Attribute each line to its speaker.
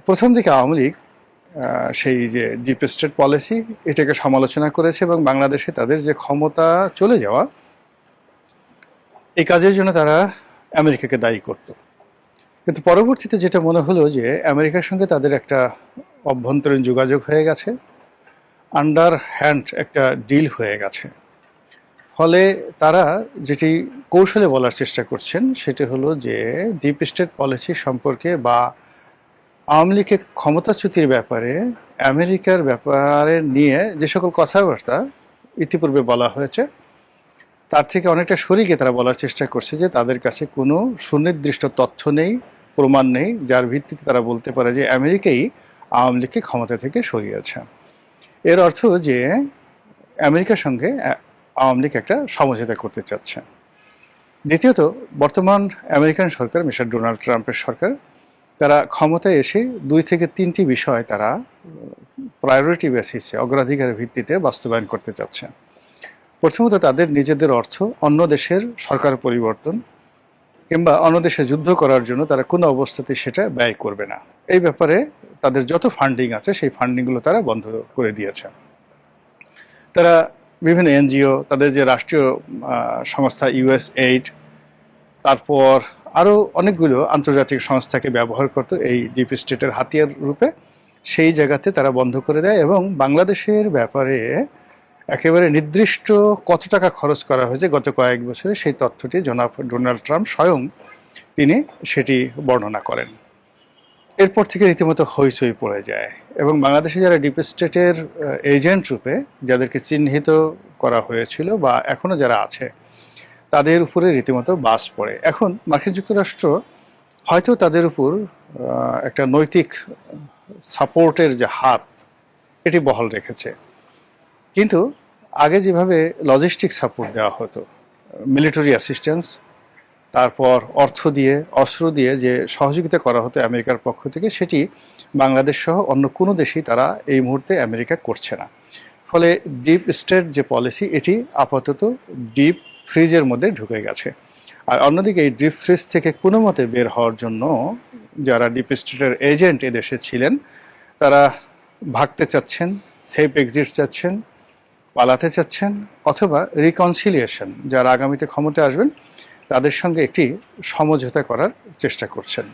Speaker 1: প্রথম দিকে আওয়ামী লীগ সেই যে ডিপ স্টেট পলিসি এটাকে সমালোচনা করেছে এবং বাংলাদেশে তাদের যে ক্ষমতা চলে যাওয়া এই কাজের জন্য তারা আমেরিকাকে দায়ী করত। কিন্তু পরবর্তীতে যেটা মনে হলো যে আমেরিকার সঙ্গে তাদের একটা অভ্যন্তরীণ যোগাযোগ হয়ে গেছে, আন্ডার হ্যান্ড একটা ডিল হয়ে গেছে। ফলে তারা যেটি কৌশলে বলার চেষ্টা করছেন সেটি হলো যে ডিপ স্টেট পলিসি সম্পর্কে বা আওয়ামী লীগের ক্ষমতাচ্যুতির ব্যাপারে আমেরিকার ব্যাপারে নিয়ে যে সকল কথাবার্তা ইতিপূর্বে বলা হয়েছে তার থেকে অনেকটা সরিয়ে তারা বলার চেষ্টা করছে যে তাদের কাছে কোনো সুনির্দিষ্ট তথ্য নেই, প্রমাণ নেই, যার ভিত্তিতে তারা বলতে পারে যে আমেরিকাই আওয়ামী লীগকে ক্ষমতা থেকে সরিয়েছে। এর অর্থ যে আমেরিকার সঙ্গে আওয়ামী লীগ একটা সমঝোতা করতে চাচ্ছে। দ্বিতীয়ত, বর্তমান আমেরিকান সরকার মিস্টার ডোনাল্ড ট্রাম্পের সরকার তারা ক্ষমতায় এসে 2 থেকে 3টি বিষয় তারা প্রায়োরিটি বেসিসে অগ্রাধিকারের ভিত্তিতে বাস্তবায়ন করতে চাচ্ছে। প্রথমত, তাদের নিজেদের অর্থ অন্য দেশের সরকার পরিবর্তন কিংবা অন্য দেশে যুদ্ধ করার জন্য তারা কোনো অবস্থাতেই সেটা ব্যয় করবে না। এই ব্যাপারে তাদের যত ফান্ডিং আছে সেই ফান্ডিংগুলো তারা বন্ধ করে দিয়েছে। তারা বিভিন্ন এনজিও, তাদের যে রাষ্ট্রীয় সংস্থা ইউএস এইড, তারপর আরও অনেকগুলো আন্তর্জাতিক সংস্থাকে ব্যবহার করতো এই ডিপ স্টেটের হাতিয়ার রূপে, সেই জায়গাতে তারা বন্ধ করে দেয় এবং বাংলাদেশের ব্যাপারে একেবারে নির্দিষ্ট কত টাকা খরচ করা হয়েছে গত কয়েক বছরে সেই তথ্যটি জনাব ডোনাল্ড ট্রাম্প স্বয়ং তিনি সেটি বর্ণনা করেন। এরপর থেকে রীতিমতো হইচই পড়ে যায় এবং বাংলাদেশে যারা ডিপ স্টেটের এজেন্ট রূপে যাদেরকে চিহ্নিত করা হয়েছিল বা এখনো যারা আছে তাদের উপরে রীতিমতো বাস পড়ে। এখন মার্কিন যুক্তরাষ্ট্র হয়তো তাদের উপর একটা নৈতিক সাপোর্টের যে হাত এটি বহাল রেখেছে, কিন্তু আগে যেভাবে লজিস্টিক সাপোর্ট দেওয়া হতো, মিলিটারি অ্যাসিস্ট্যান্স, তারপর অর্থ দিয়ে অস্ত্র দিয়ে যে সহযোগিতা করা হতো আমেরিকার পক্ষ থেকে, সেটি বাংলাদেশ সহ অন্য কোনো দেশই তারা এই মুহূর্তে আমেরিকা করছে না। ফলে ডিপ স্টেট যে পলিসি এটি আপাতত ডিপ ফ্রিজের মধ্যে ঢুকে গেছে। আর অন্যদিকে এই ডিপ ফ্রিজ থেকে কোনো মতে বের হওয়ার জন্য যারা ডিপ স্টেটের এজেন্ট এদেশে ছিলেন তারা ভাগতে চাচ্ছেন, সেফ এক্সিট চাচ্ছেন, পালাতে চাচ্ছেন, অথবা রিকনসিলিয়েশন, যারা আগামীতে ক্ষমতায় আসবেন তাদের সঙ্গে একটি সমঝোতা করার চেষ্টা করছেন।